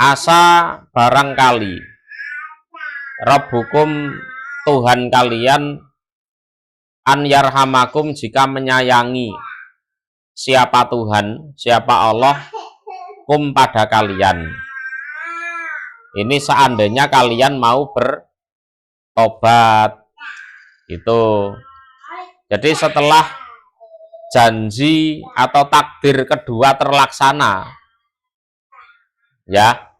asa barangkali Rabbukum Tuhan kalian an yarhamakum jika menyayangi siapa Tuhan, siapa Allah kum pada kalian. Ini seandainya kalian mau bertobat itu. Jadi setelah janji atau takdir kedua terlaksana, ya,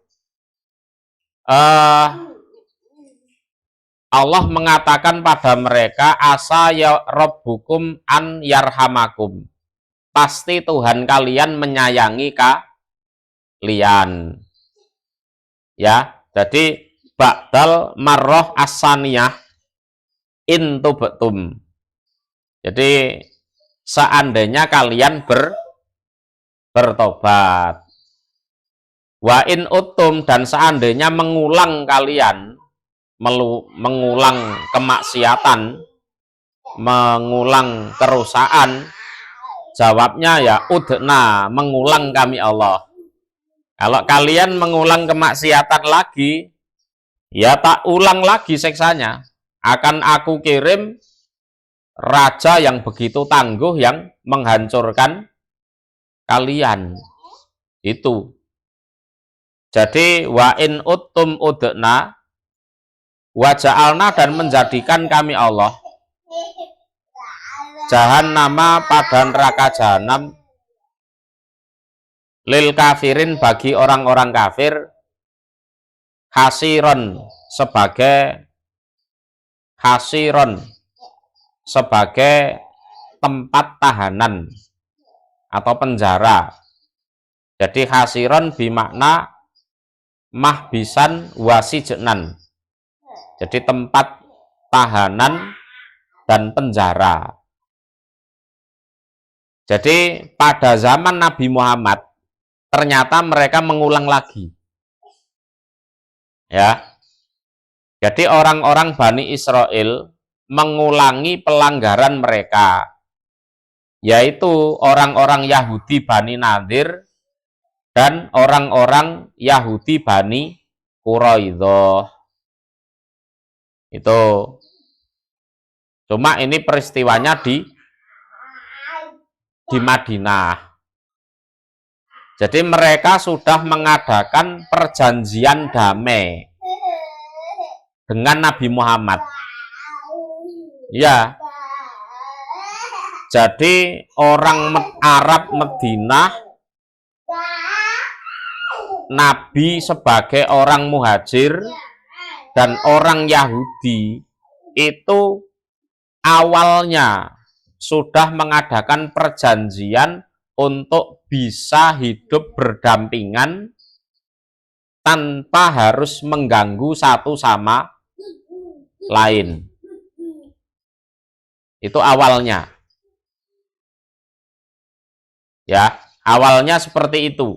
Allah mengatakan pada mereka asa ya rabbukum an yarhamakum, pasti Tuhan kalian menyayangi kalian, ya. Jadi ba'dal marroh asaniyah intu betum. Jadi seandainya kalian bertobat, wa in utum, dan seandainya mengulang kalian mengulang kemaksiatan, mengulang kerusakan, jawabnya ya udna, mengulang kami Allah. Kalau kalian mengulang kemaksiatan lagi, ya tak ulang lagi siksanya, akan aku kirim raja yang begitu tangguh yang menghancurkan kalian. Itu. Jadi wa in uttum udna wa ja'alna, dan menjadikan kami Allah jahannama pada neraka jahanam lil kafirin bagi orang-orang kafir hasiron sebagai tempat tahanan atau penjara. Jadi hasiron bimakna mahbisan wasijnan, jadi tempat tahanan dan penjara. Jadi pada zaman Nabi Muhammad ternyata mereka mengulang lagi, ya. Jadi orang-orang Bani Israel mengulangi pelanggaran mereka, yaitu orang-orang Yahudi Bani Nadir dan orang-orang Yahudi Bani Quraidah. Itu. Cuma ini peristiwanya di Madinah. Jadi mereka sudah mengadakan perjanjian damai dengan Nabi Muhammad. Ya. Jadi orang Arab Madinah, Nabi sebagai orang muhajir dan orang Yahudi itu awalnya sudah mengadakan perjanjian untuk bisa hidup berdampingan tanpa harus mengganggu satu sama lain. Itu awalnya. Ya, awalnya seperti itu.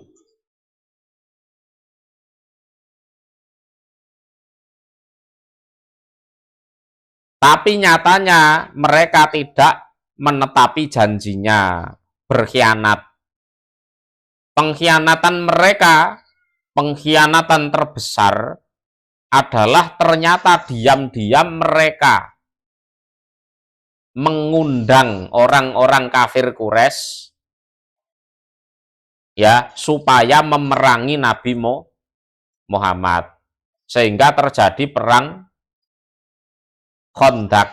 Tapi nyatanya mereka tidak menetapi janjinya, berkhianat. Pengkhianatan mereka, pengkhianatan terbesar adalah ternyata diam-diam mereka mengundang orang-orang kafir Quraisy, ya, supaya memerangi Nabi Muhammad, sehingga terjadi perang Khandaq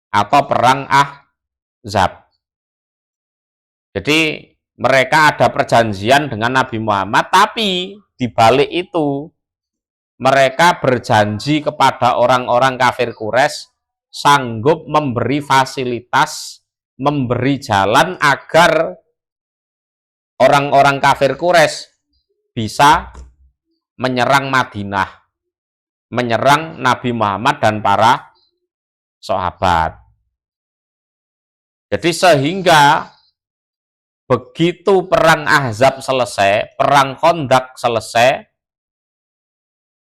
atau perang Ahzab. Jadi mereka ada perjanjian dengan Nabi Muhammad, tapi di balik itu mereka berjanji kepada orang-orang kafir Quraisy sanggup memberi fasilitas, memberi jalan agar orang-orang kafir Quraisy bisa menyerang Madinah, menyerang Nabi Muhammad dan para sahabat. Jadi sehingga begitu perang Ahzab selesai, perang Khandaq selesai,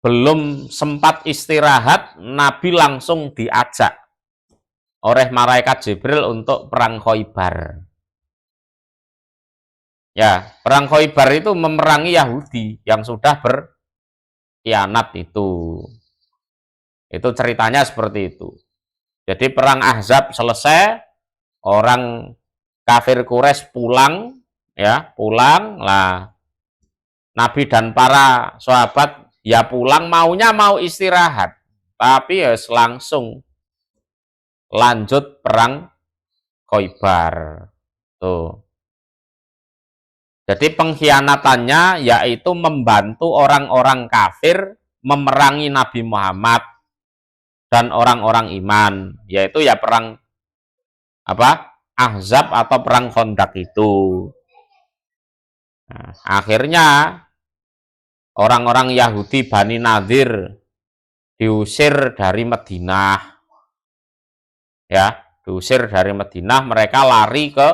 belum sempat istirahat, Nabi langsung diajak oleh malaikat Jibril untuk perang Khaybar. Ya, perang Khaybar itu memerangi Yahudi yang sudah berkhianat itu. Itu ceritanya seperti itu. Jadi perang Ahzab selesai, orang kafir Quraisy pulang, ya, pulang lah. Nabi dan para sahabat ya pulang, maunya mau istirahat, tapi ya langsung lanjut perang Khaybar. Tuh. Jadi pengkhianatannya yaitu membantu orang-orang kafir memerangi Nabi Muhammad dan orang-orang iman, yaitu ya perang apa? Ahzab atau perang Khandaq itu. Nah, akhirnya orang-orang Yahudi Bani Nadir diusir dari Madinah, ya, diusir dari Madinah, mereka lari ke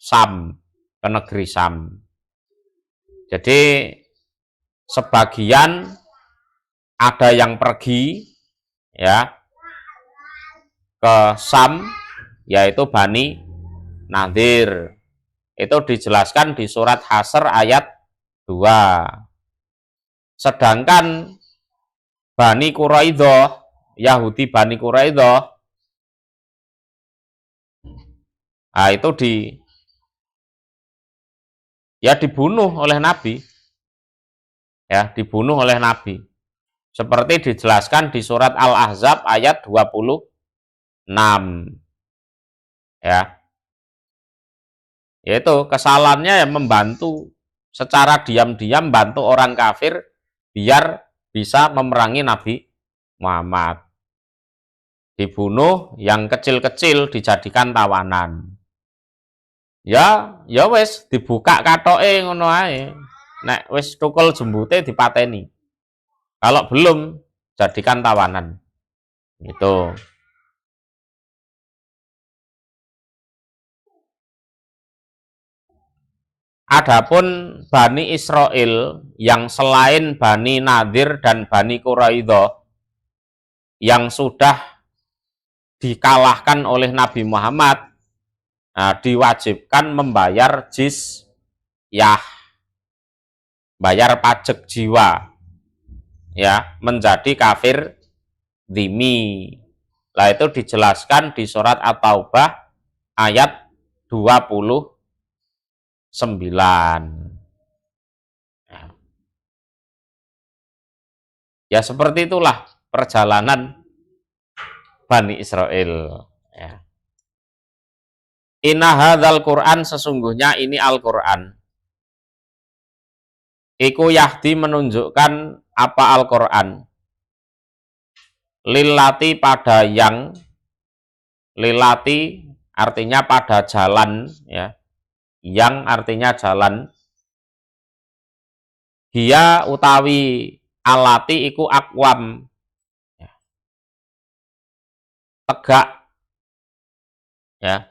Sam, ke negeri Sam. Jadi sebagian ada yang pergi, ya, ke Sam, yaitu Bani Nadir. Itu dijelaskan di surat Hasyr ayat 2. Sedangkan Bani Quraidah, Yahudi Bani Quraidah, nah itu dibunuh oleh Nabi. Ya, dibunuh oleh Nabi. Seperti dijelaskan di surat Al-Ahzab ayat 26. Ya. Yaitu kesalahannya yang membantu secara diam-diam bantu orang kafir biar bisa memerangi Nabi Muhammad. Dibunuh, yang kecil-kecil dijadikan tawanan. Ya wis dibuka katoke ngono ae. Nek wis tukul jembute dipateni. Kalau belum jadikan tawanan. Gitu. Adapun Bani Israel yang selain Bani Nadir dan Bani Quraidah yang sudah dikalahkan oleh Nabi Muhammad, nah, diwajibkan membayar jizyah, bayar pajak jiwa, ya, menjadi kafir dhimmi. Lah itu dijelaskan di surat At-Taubah ayat 29. Ya seperti itulah perjalanan Bani Israel. Ya. Inna hadzal Qur'an, sesungguhnya ini Al-Qur'an. Iku yahdi, menunjukkan apa Al-Qur'an. Lillati, pada yang, lillati artinya pada jalan, ya. Yang artinya jalan. Dia utawi alati iku akwam, tegak, ya.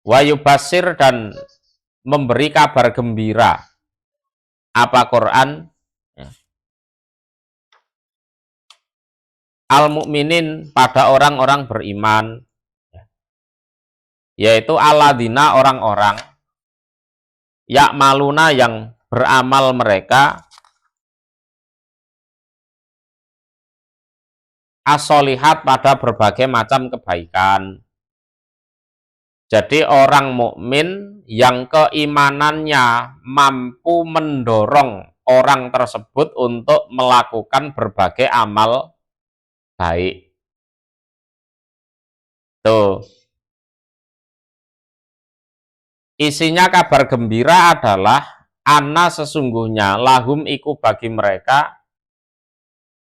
Wayubasir, dan memberi kabar gembira apa Quran, ya. Al-mu'minin, pada orang-orang beriman, ya. Yaitu aladina, orang-orang ya'maluna, yang beramal mereka, as-solihat, pada berbagai macam kebaikan. Jadi orang mukmin yang keimanannya mampu mendorong orang tersebut untuk melakukan berbagai amal baik. Tuh. Isinya kabar gembira adalah anna, sesungguhnya lahum iku bagi mereka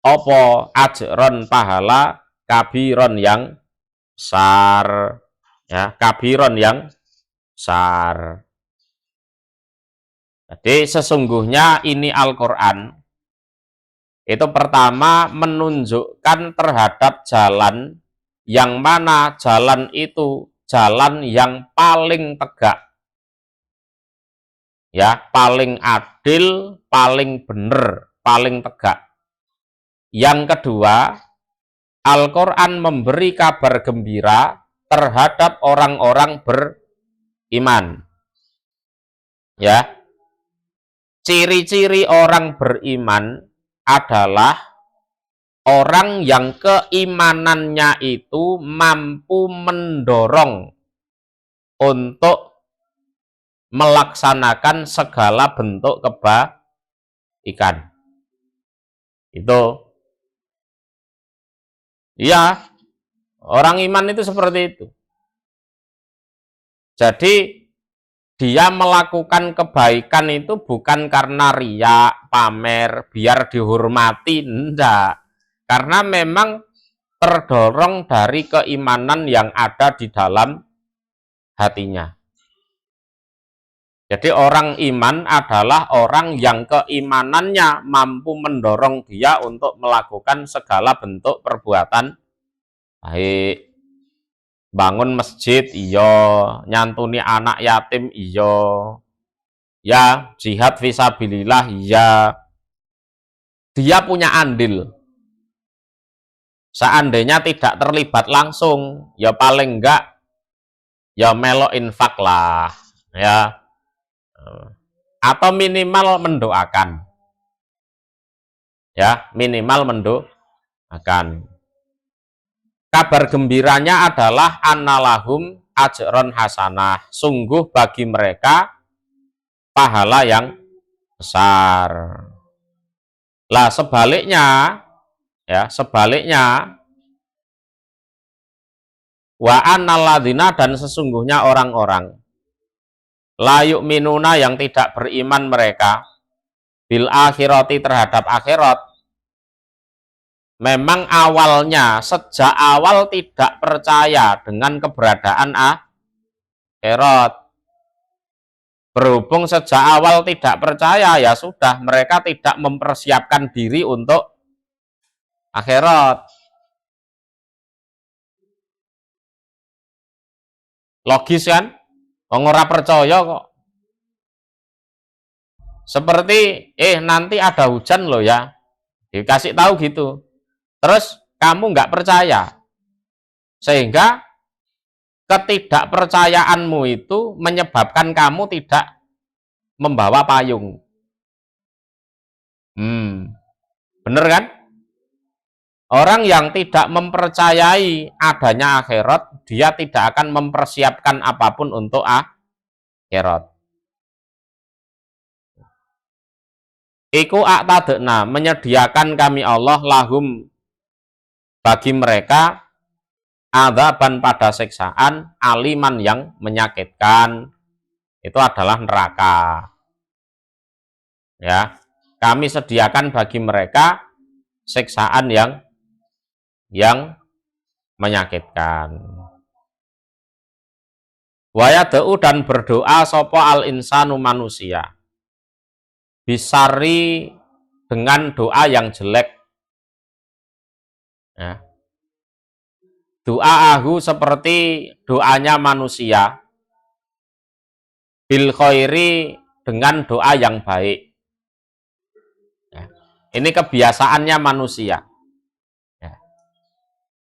opo ajron, pahala kabiron yang besar, ya, kabiron yang besar. Jadi sesungguhnya ini Al-Qur'an itu pertama menunjukkan terhadap jalan yang mana jalan itu jalan yang paling tegak, ya, paling adil, paling benar, paling tegak. Yang kedua, Al-Quran memberi kabar gembira terhadap orang-orang iman. Ya. Ciri-ciri orang beriman adalah orang yang keimanannya itu mampu mendorong untuk melaksanakan segala bentuk kebaikan. Itu. Ya, orang iman itu seperti itu. Jadi dia melakukan kebaikan itu bukan karena riya, pamer, biar dihormati, enggak. Karena memang terdorong dari keimanan yang ada di dalam hatinya. Jadi orang iman adalah orang yang keimanannya mampu mendorong dia untuk melakukan segala bentuk perbuatan baik. Bangun masjid iya, nyantuni anak yatim iya, ya jihad fisabilillah iya. Dia punya andil. Seandainya tidak terlibat langsung, ya paling enggak ya melo infak lah, ya. Atau minimal mendoakan. Ya, minimal mendoakan. Kabar gembiranya adalah annalahum ajron hasanah. Sungguh bagi mereka pahala yang besar. Lah sebaliknya, ya sebaliknya, wa annalladzina dan sesungguhnya orang-orang la yu'minuna yang tidak beriman mereka bil akhirati terhadap akhirat. Memang awalnya, sejak awal tidak percaya dengan keberadaan akhirat. Berhubung sejak awal tidak percaya, ya sudah, mereka tidak mempersiapkan diri untuk akhirat. Logis kan? Ora percaya kok. Seperti, nanti ada hujan loh ya. Dikasih tahu gitu. Terus kamu nggak percaya, sehingga ketidakpercayaanmu itu menyebabkan kamu tidak membawa payung. Bener kan? Orang yang tidak mempercayai adanya akhirat, dia tidak akan mempersiapkan apapun untuk akhirat. Iku a'tadna, menyediakan kami Allah lahum bagi mereka adzaban pada siksaan aliman yang menyakitkan, itu adalah neraka. Ya, kami sediakan bagi mereka siksaan yang menyakitkan. Wa yad'u dan berdoa sapa al insanu manusia bisari dengan doa yang jelek. Ya. Doa seperti doanya manusia, bil khairi dengan doa yang baik. Ya. Ini kebiasaannya manusia. Ya.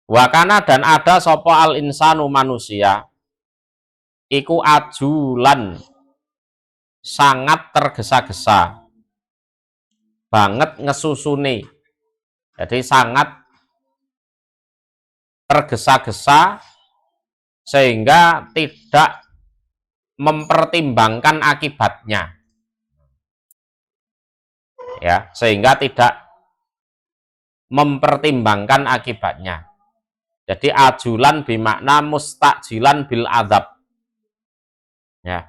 Wakana dan ada sopo al insanu manusia, iku ajulan sangat tergesa-gesa, banget ngesusuni. Jadi sangat tergesa-gesa sehingga tidak mempertimbangkan akibatnya. Ya, sehingga tidak mempertimbangkan akibatnya. Jadi ajulan bimakna mustajilan bil adzab. Ya.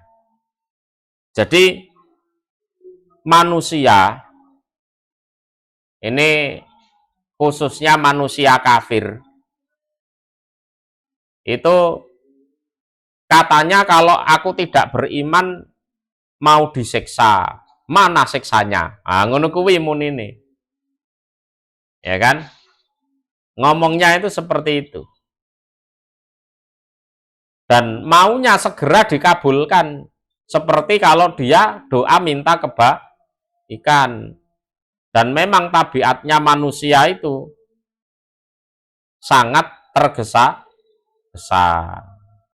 Jadi manusia ini khususnya manusia kafir itu katanya kalau aku tidak beriman mau disiksa. Mana siksanya? Ngono kuwi mun ini. Ya kan? Ngomongnya itu seperti itu. Dan maunya segera dikabulkan. Seperti kalau dia doa minta kebaikan. Dan memang tabiatnya manusia itu sangat tergesa-gesa.